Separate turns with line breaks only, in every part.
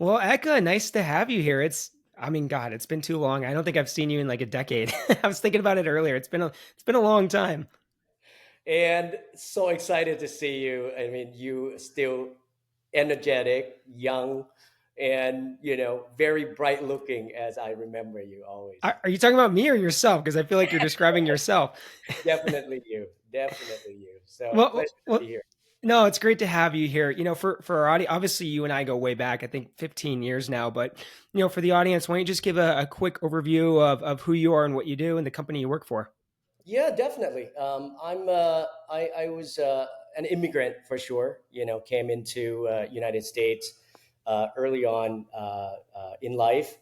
Well, Eka, nice to have you here. I mean, God, it's been too long. I don't think I've seen you in like a decade. I was thinking about it earlier. It's been a long time.
And so excited to see you. I mean, you still energetic, young, and very bright looking as I remember you always.
Are you talking about me or yourself? Because I feel like you're describing yourself.
Definitely you. Definitely you. So
Well,
pleasure to be
well,
here.
no, it's great to have you here. For our audience, obviously you and I go way back. I think 15 years now. But for the audience, why don't you just give a quick overview of who you are and what you do and the company you work for?
Yeah, definitely. I was an immigrant for sure. Came into United States early on in life.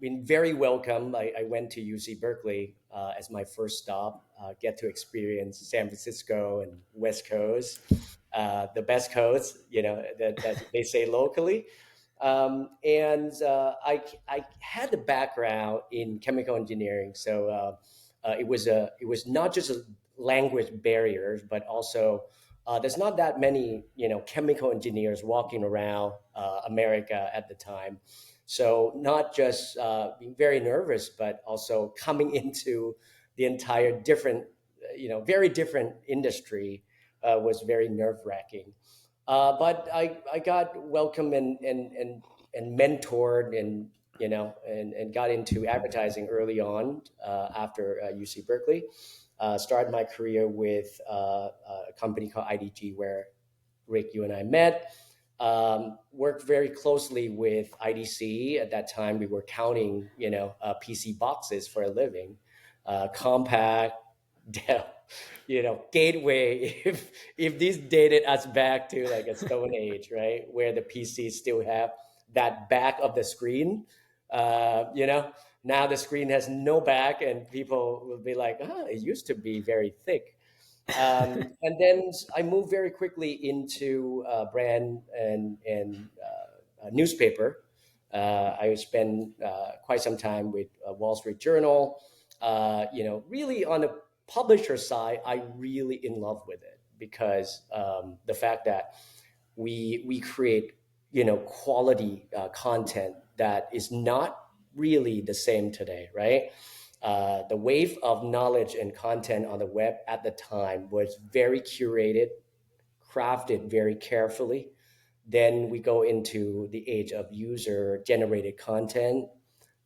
Been very welcome. I went to UC Berkeley as my first stop. Get to experience San Francisco and West Coast, the best coast. That they say locally. And I had the background in chemical engineering, so it was not just a language barriers, but also there's not that many chemical engineers walking around America at the time. So not just being very nervous, but also coming into the entire different, very different industry was very nerve wracking. But I got welcomed and mentored and got into advertising early on after UC Berkeley. Started my career with a company called IDG, where Rick, you and I met. Worked very closely with IDC. At that time, we were counting, PC boxes for a living, compact, Dell, gateway. If this dated us back to like a stone age, right, where the PCs still have that back of the screen, now the screen has no back, and people will be like, it used to be very thick. And then I moved very quickly into brand and newspaper. I spent quite some time with Wall Street Journal. Really on the publisher side, I really in love with it because the fact that we create quality content that is not really the same today, right? The wave of knowledge and content on the web at the time was very curated, crafted very carefully. Then we go into the age of user generated content.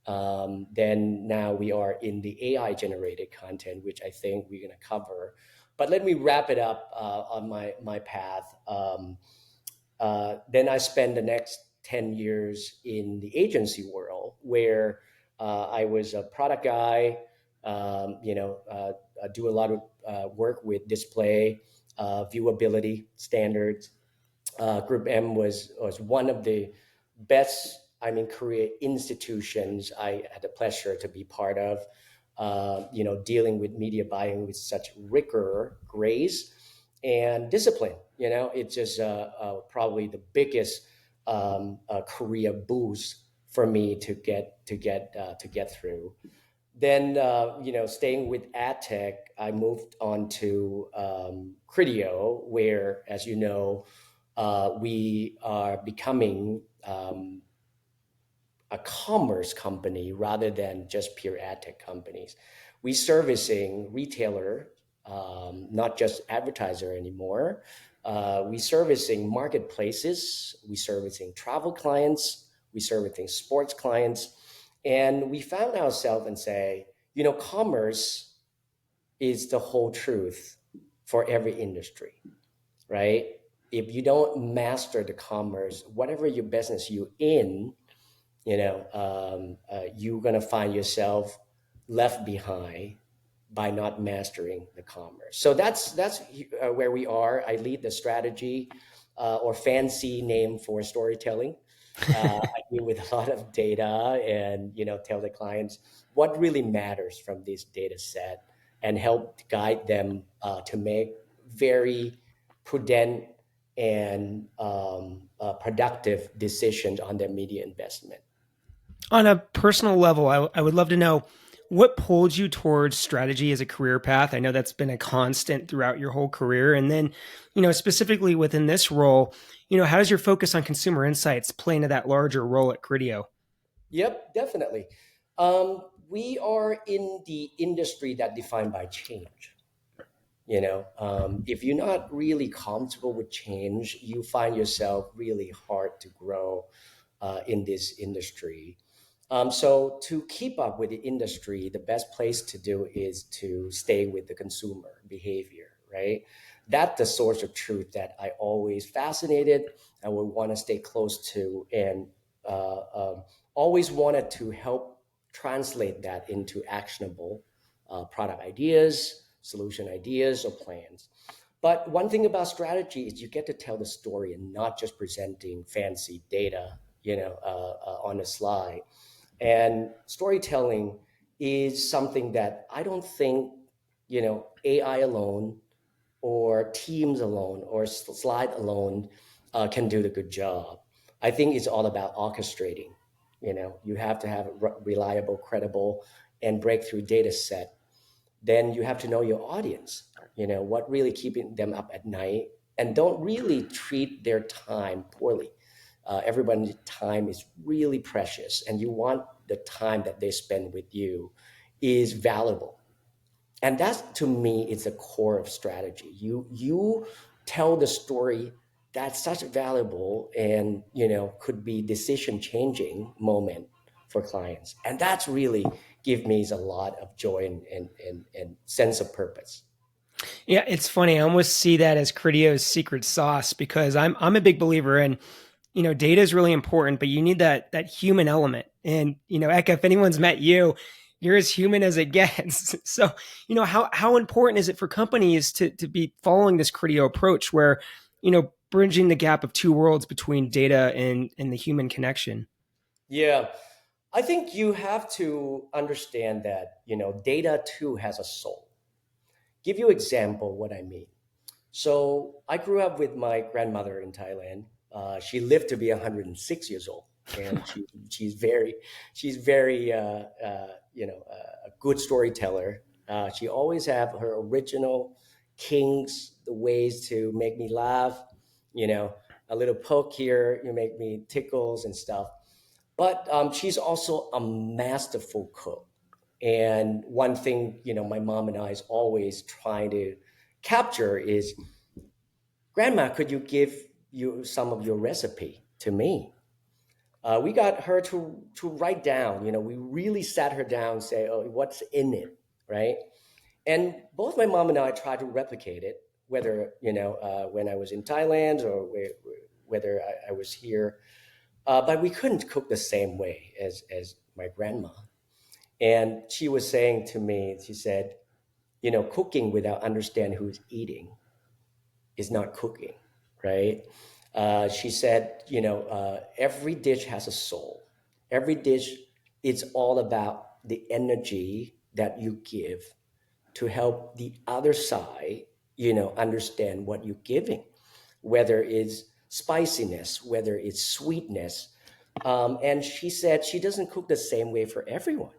Then now we are in the AI generated content, which I think we're going to cover. But let me wrap it up on my path. Then I spent the next 10 years in the agency world where I was a product guy, I do a lot of work with display, viewability standards. Group M was one of the best, I mean, career institutions I had the pleasure to be part of. Dealing with media buying with such rigor, grace, and discipline. It's just probably the biggest career boost for me to get through. Then, staying with ad tech, I moved on to Criteo, where, as you know, we are becoming a commerce company rather than just pure ad tech companies. We servicing retailer, not just advertiser anymore. We servicing marketplaces. We servicing travel clients. We servicing sports clients, and we found ourselves and say, commerce is the whole truth for every industry, right? If you don't master the commerce, whatever your business you in, you're going to find yourself left behind by not mastering the commerce. So that's where we are. I lead the strategy, or fancy name for storytelling. I deal with a lot of data and tell the clients what really matters from this data set and help guide them to make very prudent and productive decisions on their media investment.
On a personal level, I would love to know What pulled you towards strategy as a career path? I know that's been a constant throughout your whole career. And then, specifically within this role, how does your focus on consumer insights play into that larger role at Criteo?
Yep, definitely. We are in the industry that defined by change. If you're not really comfortable with change, you find yourself really hard to grow in this industry. So to keep up with the industry, the best place to do is to stay with the consumer behavior, right? That's the source of truth that I always fascinated and would want to stay close to, and uh, um, always wanted to help translate that into actionable product ideas, solution ideas, or plans. But one thing about strategy is you get to tell the story and not just presenting fancy data, on a slide. And storytelling is something that I don't think, AI alone or Teams alone or Slide alone can do the good job. I think it's all about orchestrating. You have to have a reliable, credible, and breakthrough data set. Then you have to know your audience, what really keeping them up at night, and don't really treat their time poorly. Everybody's time is really precious, and you want the time that they spend with you is valuable. And that's, to me, it's the core of strategy. You tell the story that's such valuable and could be decision changing moment for clients, and that's really give me a lot of joy and sense of purpose.
Yeah, it's funny. I almost see that as Criteo's secret sauce because I'm a big believer in, data is really important, but you need that human element. And Eka, if anyone's met you, you're as human as it gets. So, how important is it for companies to be following this Criteo approach where, bridging the gap of two worlds between data and the human connection?
Yeah, I think you have to understand that data too has a soul. Give you example what I mean. So I grew up with my grandmother in Thailand. She lived to be 106 years old, and she's very a good storyteller. She always have her original kings, the ways to make me laugh. You know, a little poke here, you make me tickles and stuff. But she's also a masterful cook. And one thing, my mom and I is always trying to capture is, Grandma, could you give you some of your recipe to me? We got her to write down. We really sat her down and say, "Oh, what's in it?" Right? And both my mom and I tried to replicate it, whether when I was in Thailand or whether I was here, but we couldn't cook the same way as my grandma. And she was saying to me, she said, cooking without understanding who's eating is not cooking, right? She said, every dish has a soul. Every dish, it's all about the energy that you give to help the other side, understand what you're giving, whether it's spiciness, whether it's sweetness. And she said she doesn't cook the same way for everyone,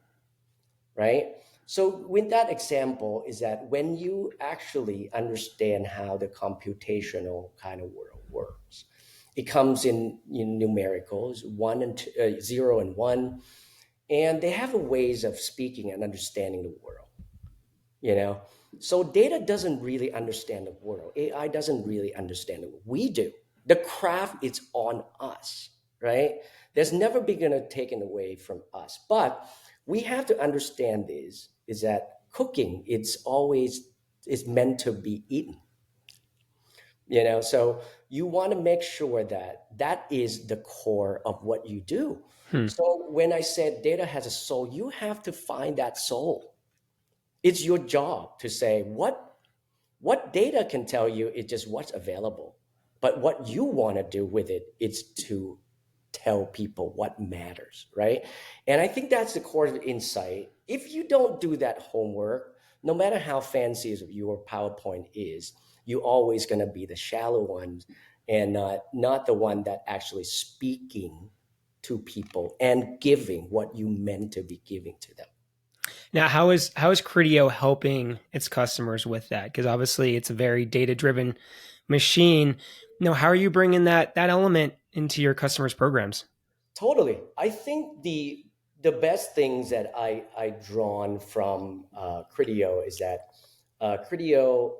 right? So with that example is that when you actually understand how the computational kind of world works, it comes in numericals, one and two, zero and one, and they have a ways of speaking and understanding the world. you know so data doesn't really understand the world, AI doesn't really understand the world, we do. The craft is on us, right? There's never been going to take it away from us, but we have to understand this is that cooking, it's always is meant to be eaten. So you want to make sure that that is the core of what you do.
Hmm.
So when I said data has a soul, you have to find that soul. It's your job to say what data can tell you is just what's available, but what you want to do with it is to tell people what matters, right? And I think that's the core of the insight. If you don't do that homework, no matter how fancy your PowerPoint is, you're always going to be the shallow ones and not the one that actually speaking to people and giving what you meant to be giving to them.
Now, how is Criteo helping its customers with that? Because obviously, it's a very data driven machine. How are you bringing that element into your customers' programs?
Totally. I think the best things that I drawn from Criteo is that Criteo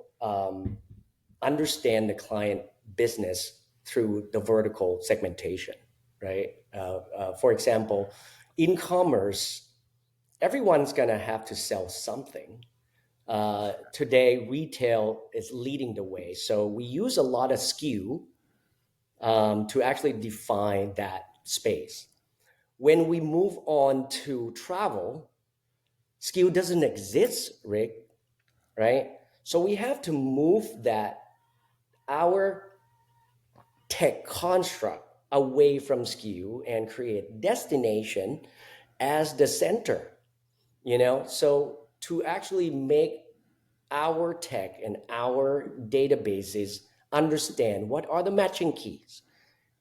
understand the client business through the vertical segmentation, right? For example, in commerce, everyone's gonna have to sell something. Today, retail is leading the way, so we use a lot of SKU to actually define that space. When we move on to travel, skill doesn't exist, Rick, right? So we have to move that our tech construct away from skill and create destination as the center, so to actually make our tech and our databases understand what are the matching keys,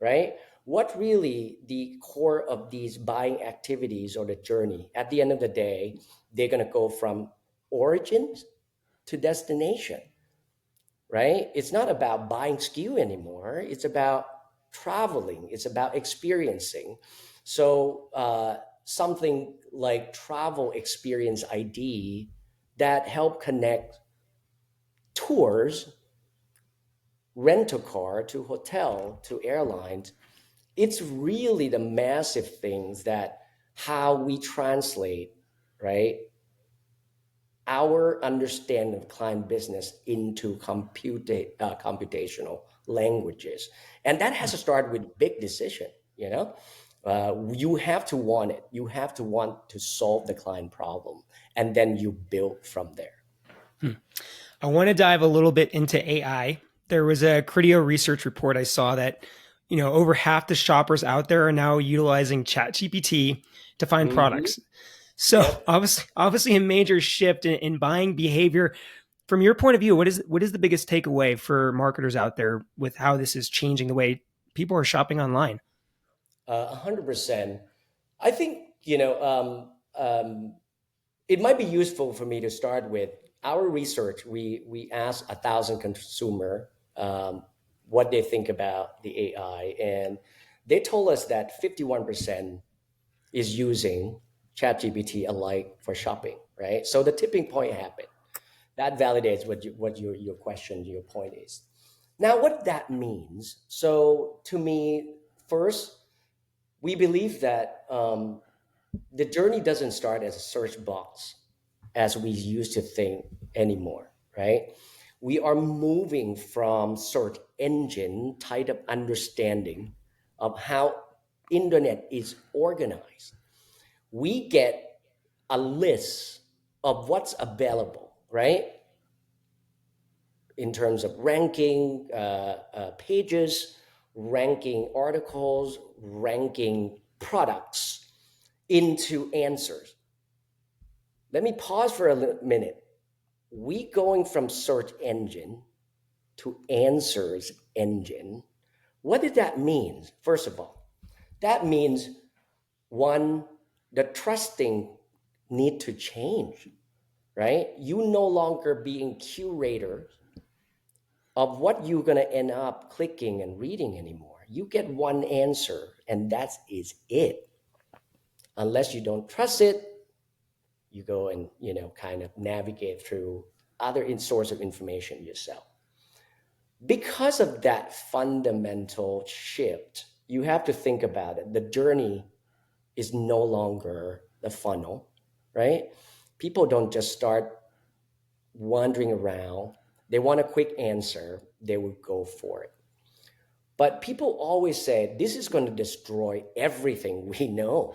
right? What really the core of these buying activities or the journey? At the end of the day, they're going to go from origins to destination, right? It's not about buying SKU anymore. It's about traveling. It's about experiencing. So something like travel experience ID that help connect tours, rental car to hotel to airlines. It's really the massive things that how we translate, right, our understanding of client business into computational languages. And that has to start with big decision, you have to want it, you have to want to solve the client problem, and then you build from there.
Hmm. I want to dive a little bit into AI. There was a Criteo research report I saw that, over half the shoppers out there are now utilizing ChatGPT to find
Hmm.
products. So
Yep.
obviously a major shift in buying behavior. From your point of view, what is the biggest takeaway for marketers out there with how this is changing the way people are shopping online?
100%. I think, it might be useful for me to start with our research. We asked 1,000 consumer what they think about the AI, and they told us that 51% is using ChatGPT alike for shopping. Right, so the tipping point happened. That validates what your question, your point is. Now, what that means. So, to me, first, we believe that the journey doesn't start as a search box as we used to think anymore, right? We are moving from search engine type of understanding of how internet is organized. We get a list of what's available, right? In terms of ranking pages, ranking articles, ranking products into answers. Let me pause for a minute. We going from search engine to answers engine. What did that mean? First of all, that means one, the trusting need to change, right? You no longer being curator of what you're going to end up clicking and reading anymore. You get one answer and that is it. Unless you don't trust it, you go and kind of navigate through other source of information yourself. Because of that fundamental shift, you have to think about it. The journey is no longer the funnel, right? People don't just start wandering around. They want a quick answer, they will go for it. But people always say this is going to destroy everything we know.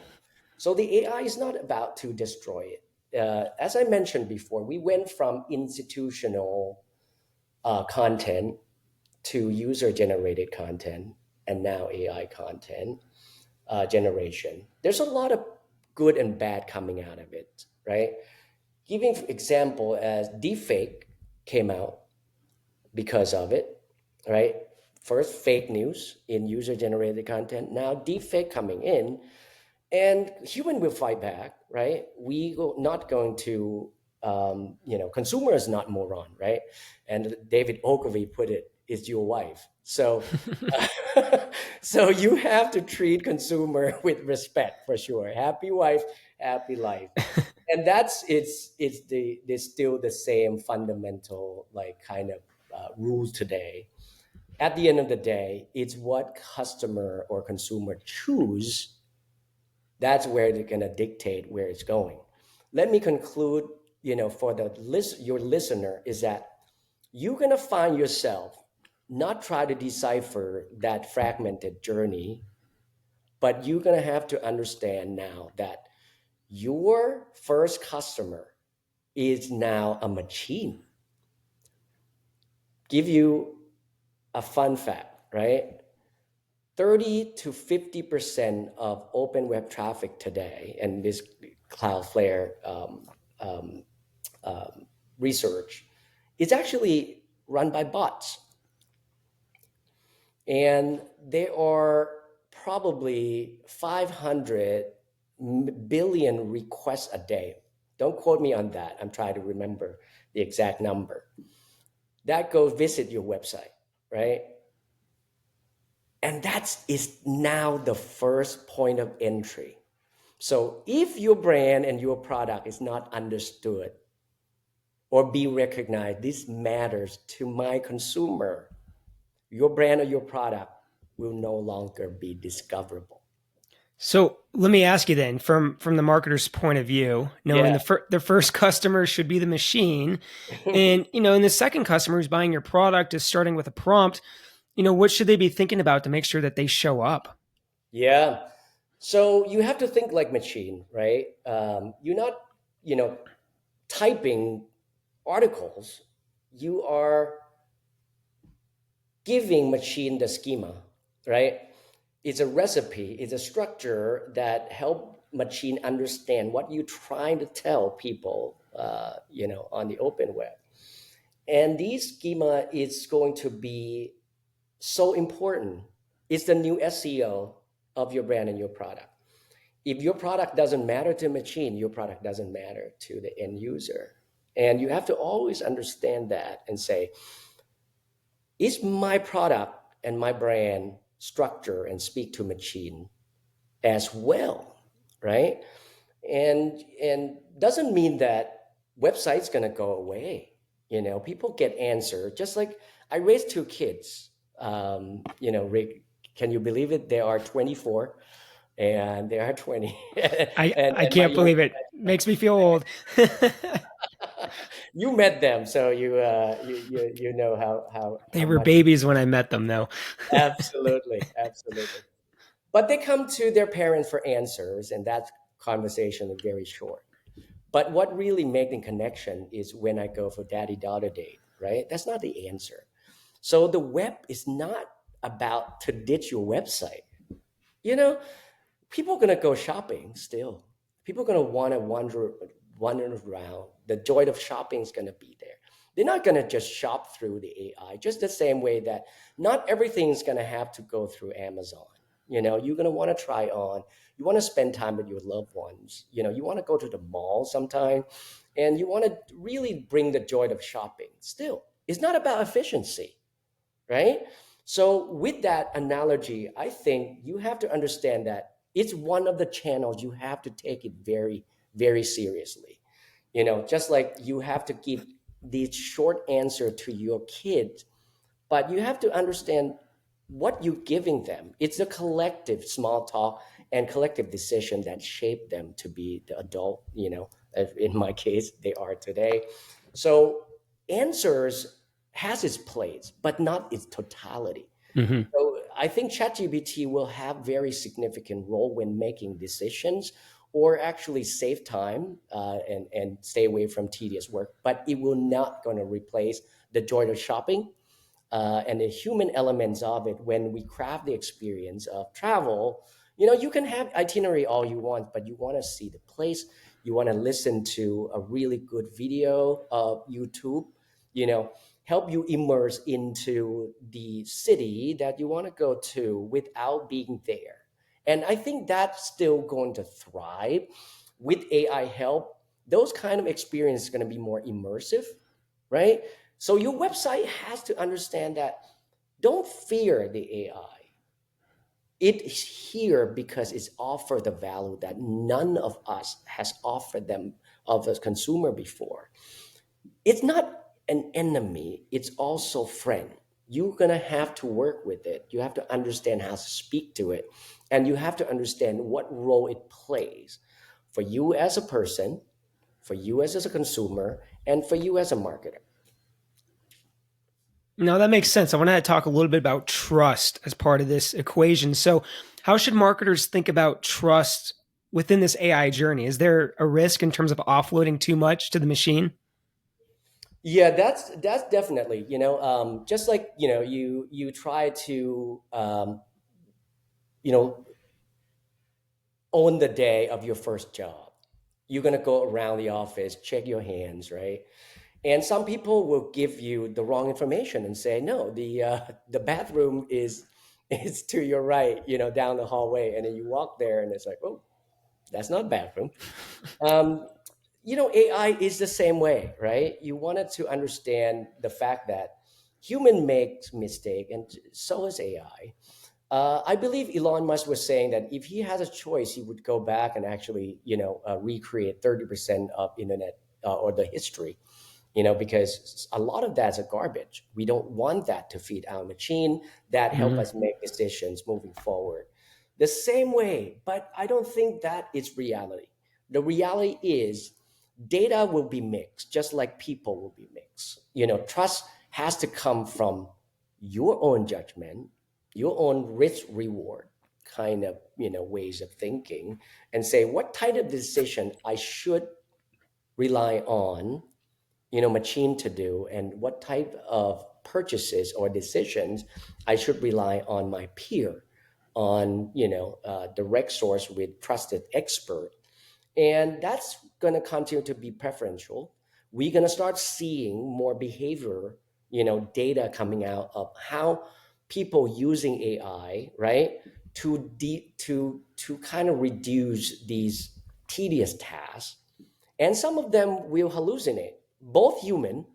So the AI is not about to destroy it. As I mentioned before, we went from institutional content to user generated content and now AI content generation. There's a lot of good and bad coming out of it, right? Giving example as deepfake came out because of it, right? First, fake news in user generated content. Now, deepfake coming in. and human will fight back, right? Not going to, consumer is not moron, right? And David Ogilvy put it, is your wife. So so you have to treat consumer with respect for sure. Happy wife, happy life. And it's still the same fundamental like kind of rules today. At the end of the day, it's what customer or consumer choose. That's where they're going to dictate where it's going. Let me conclude, for your listener, is that you're going to find yourself not try to decipher that fragmented journey, but you're going to have to understand now that your first customer is now a machine. Give you a fun fact, right? 30 to 50% of open web traffic today, and this Cloudflare um, research, is actually run by bots. And there are probably 500 billion requests a day. Don't quote me on that. I'm trying to remember the exact number. That go visit your website, right? And that is now the first point of entry. So if your brand and your product is not understood or be recognized, this matters to my consumer. Your brand or your product will no longer be discoverable.
So let me ask you then, from the marketer's point of view, knowing
Yeah.
the first customer should be the machine, and and the second customer who's buying your product is starting with a prompt. What should they be thinking about to make sure that they show up?
Yeah. So you have to think like machine, right? You're not, you know, typing articles. You are giving machine the schema, right? It's a recipe, it's a structure that help machine understand what you're trying to tell people, on the open web. And this schema is going to be so important. It's the new SEO of your brand and your product. If your product doesn't matter to machine, your product doesn't matter to the end user. And you have to always understand that and say, is my product and my brand structure and speak to machine as well, right? And doesn't mean that website's gonna go away. People get answer. Just like I raised two kids. Rick, can you believe it? They are 24 and they are 20.
I
and
I
and my
can't
young
believe it. Makes me feel old.
you met them, so you know how
They were
much.
babies when I met them, though.
Absolutely, absolutely. But they come to their parents for answers, and that conversation is very short. But what really making connection is when I go for daddy daughter date, right? That's not the answer. So the web is not about to ditch your website. You know, people are gonna go shopping still. People are gonna want to wander around. The joy of shopping is gonna be there. They're not gonna just shop through the AI, just the same way that not everything's gonna have to go through Amazon. You're gonna want to try on. You want to spend time with your loved ones. You want to go to the mall sometime, and you want to really bring the joy of shopping. Still, it's not about efficiency, right? So, with that analogy, I think you have to understand that it's one of the channels you have to take it very, very seriously. Just like you have to give the short answer to your kids, but you have to understand what you're giving them. It's a collective small talk and collective decision that shape them to be the adult, in my case, they are today. So answers has its place, but not its totality.
Hmm.
So I think ChatGPT will have very significant role when making decisions or actually save time and stay away from tedious work, but it will not going to replace the joy of shopping and the human elements of it when we craft the experience of travel. You can have itinerary all you want, but you want to see the place. You want to listen to a really good video of YouTube, you know, help you immerse into the city that you want to go to without being there. And I think that's still going to thrive with AI help. Those kind of experience is going to be more immersive, right? So your website has to understand that don't fear the AI. It is here because it's offered the value that none of us has offered them of a consumer before. It's not an enemy, it's also friend. You're going to have to work with it. You have to understand how to speak to it, and you have to understand what role it plays for you as a person, for you as a consumer, and for you as a marketer.
No, that makes sense. I want to talk a little bit about trust as part of this equation. So, how should marketers think about trust within this AI journey? Is there a risk in terms of offloading too much to the machine?
Yeah, that's definitely, just like, you try to you know own the day of your first job. You're going to go around the office, check your hands, right? And some people will give you the wrong information and say, no, the bathroom is to your right, down the hallway. And then you walk there and it's like, oh, that's not bathroom. um, AI is the same way, right? You wanted to understand the fact that human makes mistake, and so is AI. I believe Elon Musk was saying that if he has a choice, he would go back and actually, recreate 30% of internet, or the history, because a lot of that's a garbage. We don't want that to feed our machine that help
Mhm.
us make decisions moving forward. The same way, but I don't think that is reality. The reality is data will be mixed, just like people will be mixed. Trust has to come from your own judgment, your own risk reward kind of ways of thinking, and say what type of decision I should rely on machine to do, and what type of purchases or decisions I should rely on my peer, on direct source with trusted expert. And that's going to continue to be preferential. We're going to start seeing more behavior data coming out of how people using AI, right, to kind of reduce these tedious tasks. And some of them will hallucinate, both human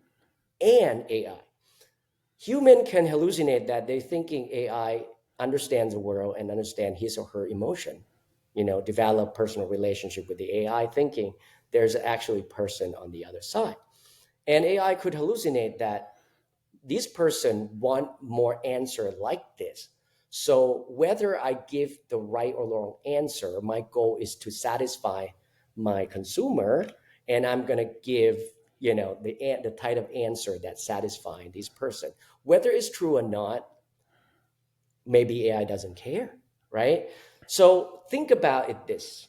and AI. Human can hallucinate that they're thinking AI understands the world and understand his or her emotion, develop personal relationship with the AI, thinking there's actually person on the other side. And AI could hallucinate that this person want more answer like this. So whether I give the right or wrong answer, my goal is to satisfy my consumer, and I'm going to give the type of answer that's satisfying this person. Whether it's true or not, maybe AI doesn't care, right? So think about it this.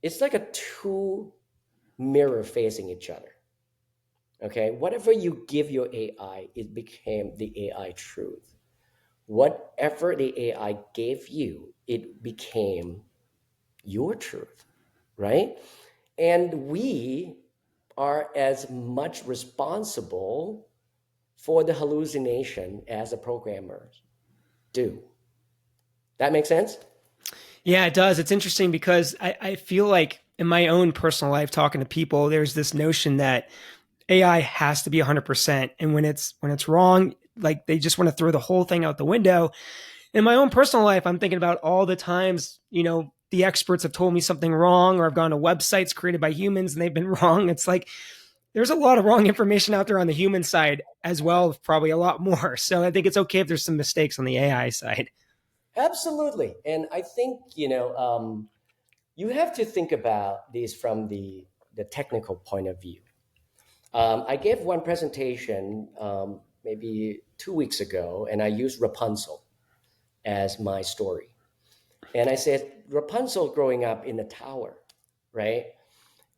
It's like a two mirror facing each other. Okay, whatever you give your AI, it became the AI truth. Whatever the AI gave you, it became your truth, right? And we are as much responsible for the hallucination as the programmers do. That makes sense?
Yeah, it does. It's interesting because I feel like in my own personal life, talking to people, there's this notion that AI has to be 100%, and when it's wrong, like they just want to throw the whole thing out the window. In my own personal life, I'm thinking about all the times, the experts have told me something wrong, or I've gone to websites created by humans and they've been wrong. It's like there's a lot of wrong information out there on the human side as well, probably a lot more. So I think it's okay if there's some mistakes on the AI side.
Absolutely. And I think, you have to think about this from the technical point of view. I gave one presentation maybe 2 weeks ago, and I used Rapunzel as my story. And I said, Rapunzel growing up in a tower, right?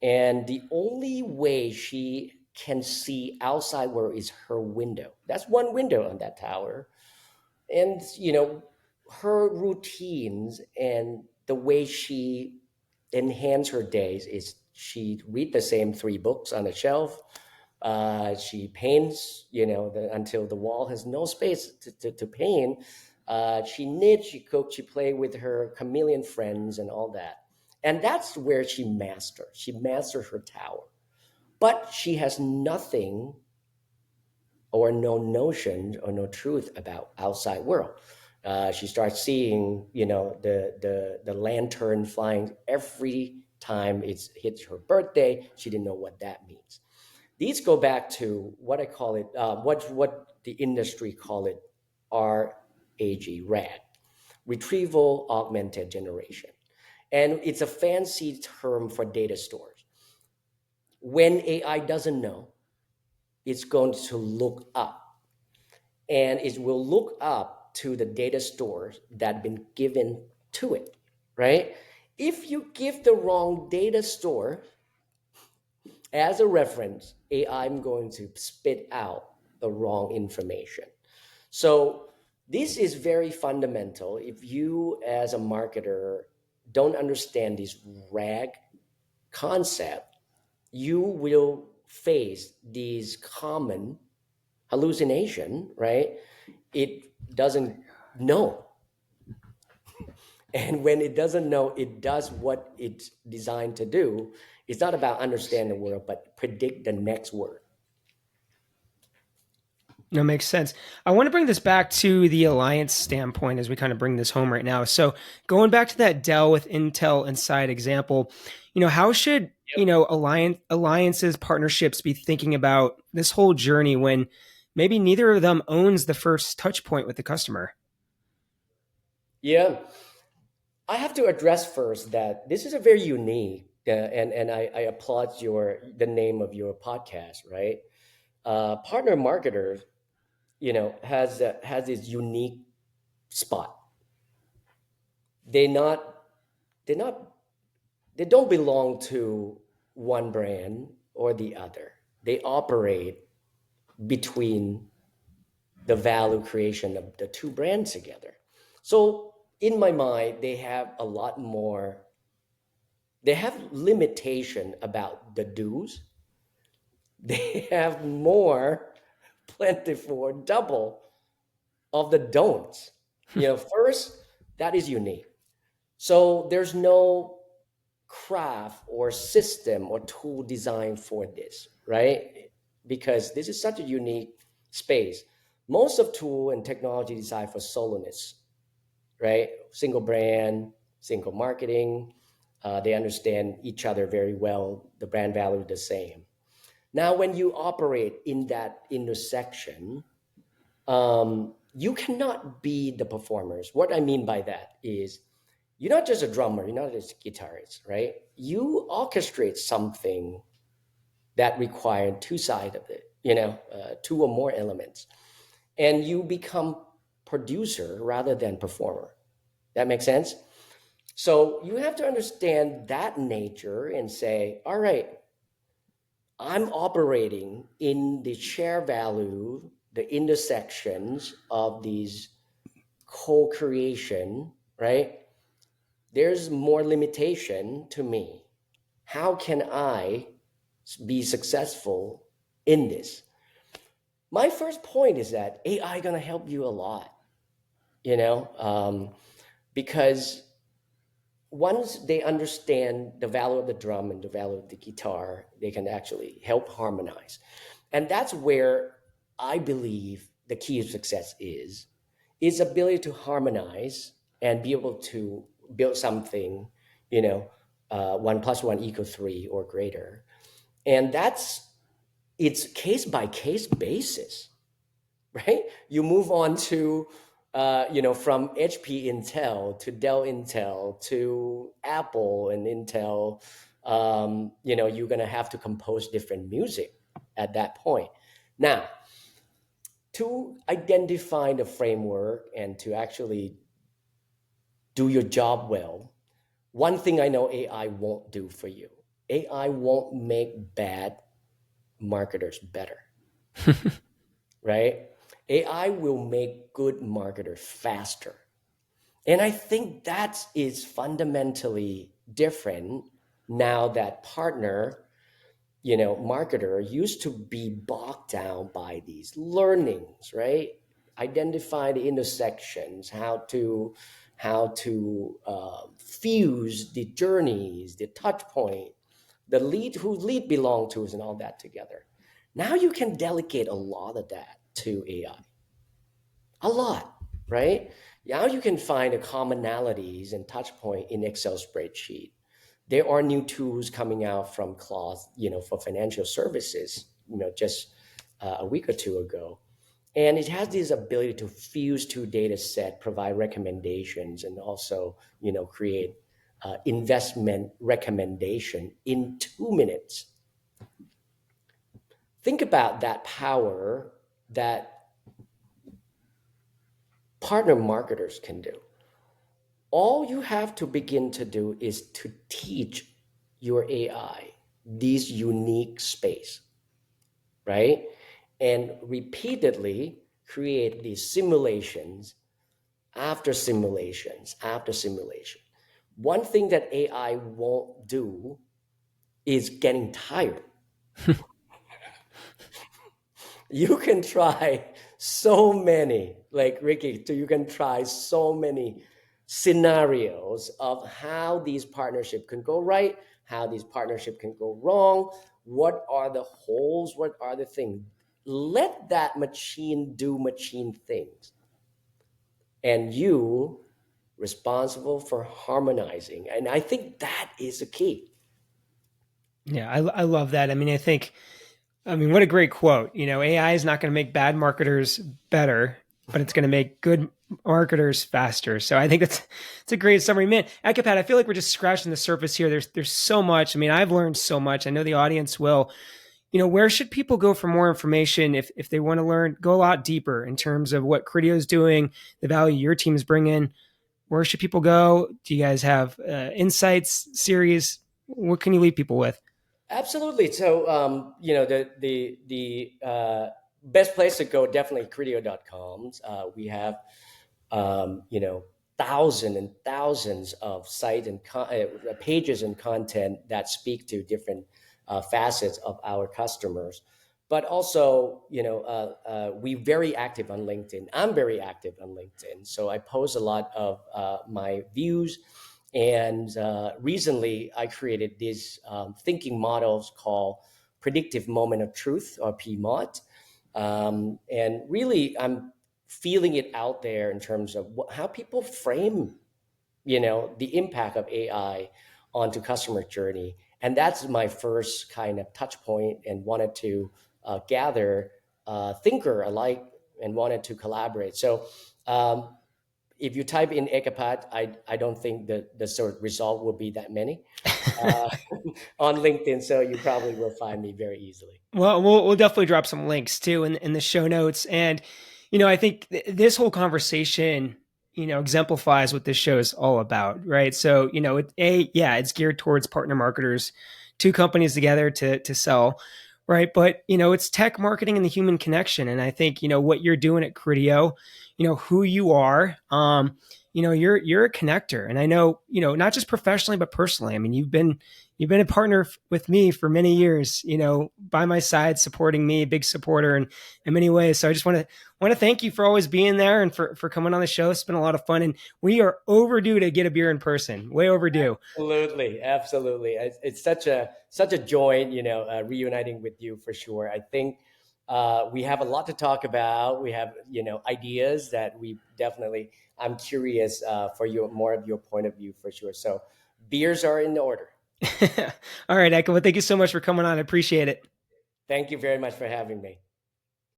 And the only way she can see outside world is her window. That's one window on that tower. And, her routines and the way she enhance her days is she read the same three books on the shelf. She paints, until the wall has no space to paint. She knit, she cooked, she played with her chameleon friends and all that. And that's where she mastered. She mastered her tower. But she has nothing or no notion or no truth about outside world. She starts seeing, the lantern flying every time it hits her birthday. She didn't know what that means. These go back to what I call it, what the industry call it, RAG, retrieval augmented generation, and it's a fancy term for data stores. When AI doesn't know, it's going to look up, and it will look up to the data stores that have been given to it, right? If you give the wrong data store as a reference, AI is going to spit out the wrong information. So this is very fundamental. If you as a marketer don't understand this RAG concept, you will face these common hallucination, right? It doesn't know. And when it doesn't know, it does what it's designed to do. It's not about understand the word, but predict the next word.
No, makes sense. I want to bring this back to the alliance standpoint as we kind of bring this home right now. So, going back to that Dell with Intel Inside example, how should alliances, partnerships be thinking about this whole journey when maybe neither of them owns the first touch point with the customer?
Yeah, I have to address first that this is a very unique, and I applaud the name of your podcast, right? Partner marketers, has this unique spot. They not they not they don't belong to one brand or the other. They operate between the value creation of the two brands together. So in my mind, they have limitation about the do's. They have more plentiful double of the don'ts. First, that is unique. So there's no craft or system or tool designed for this, right? Because this is such a unique space. Most of tool and technology designed for soloness, right? Single brand, single marketing. They understand each other very well. The brand value is the same. Now, when you operate in that intersection, you cannot be the performers. What I mean by that is you're not just a drummer, you're not just a guitarist, right? You orchestrate something that requires two sides of it, two or more elements, and you become producer rather than performer. That makes sense? So you have to understand that nature and say, all right, I'm operating in the share value, the intersections of these co-creation, right? There's more limitation to me. How can I be successful in this? My first point is that AI gonna help you a lot, you know, because once they understand the value of the drum and the value of the guitar, they can actually help harmonize. And that's where I believe the key of success is ability to harmonize and be able to build something, you know, one plus one equals three or greater. And it's case by case basis, right? You move on to, from HP Intel to Dell Intel to Apple and Intel. You're going to have to compose different music at that point. Now, to identify the framework and to actually do your job well, one thing I know AI won't do for you, AI won't make bad marketers better, right? AI will make good marketers faster. And I think that is fundamentally different now that partner, marketer used to be bogged down by these learnings, right? identify the intersections, how to fuse the journeys, the touch point, the lead, who lead belong to, and all that together. Now you can delegate a lot of that to AI, a lot, right? Now you can find the commonalities and touch point in Excel spreadsheet. There are new tools coming out from Claude, for financial services, just a week or two ago. And it has this ability to fuse two data set, provide recommendations, and also, create investment recommendation in 2 minutes. Think about that power that partner marketers can do. All you have to begin to do is to teach your AI these unique space, right? And repeatedly create these simulations after simulations after simulation. One thing that AI won't do is getting tired. You can try so many, like Ricky, so you can try so many scenarios of how these partnership can go right, how these partnership can go wrong, what are the holes, what are the things. Let that machine do machine things, and you responsible for harmonizing. And I think that is the key.
Yeah, I love that. I mean, what a great quote. AI is not going to make bad marketers better, but it's going to make good marketers faster. So I think it's a great summary, man. Ekapat, I feel like we're just scratching the surface here. There's so much. I mean, I've learned so much. I know the audience will. Where should people go for more information if they want to learn, go a lot deeper in terms of what Criteo is doing, the value your team's bringing? Where should people go? Do you guys have insights series? What can you leave people with?
Absolutely. So, the best place to go, definitely Criteo.com. We have, thousands and thousands of site and pages and content that speak to different facets of our customers. But also, we very active on LinkedIn. I'm very active on LinkedIn, so I post a lot of my views. And recently, I created these thinking models called predictive moment of truth, or PMOT. And really, I'm feeling it out there in terms of how people frame, the impact of AI onto customer journey. And that's my first kind of touch point, and wanted to gather thinker alike and wanted to collaborate. So if you type in Ekapat, I don't think that the sort of result will be that many uh, on LinkedIn. So you probably will find me very easily.
Well, we'll definitely drop some links too in the show notes. And, I think this whole conversation, exemplifies what this show is all about, right? So, it's geared towards partner marketers, two companies together to sell, right? But, it's tech marketing and the human connection. And I think, what you're doing at Criteo, who you are, you're a connector. And I know, not just professionally, but personally. I mean, you've been a partner with me for many years, by my side, supporting me, big supporter in many ways. So I just want to thank you for always being there and for coming on the show. It's been a lot of fun, and we are overdue to get a beer in person. Way overdue.
Absolutely, absolutely. It's such a joy, reuniting with you for sure. I think we have a lot to talk about. We have, ideas that we definitely. I'm curious for your more of your point of view for sure. So beers are in order.
All right, Eka. Well, thank you so much for coming on. I appreciate it.
Thank you very much for having me.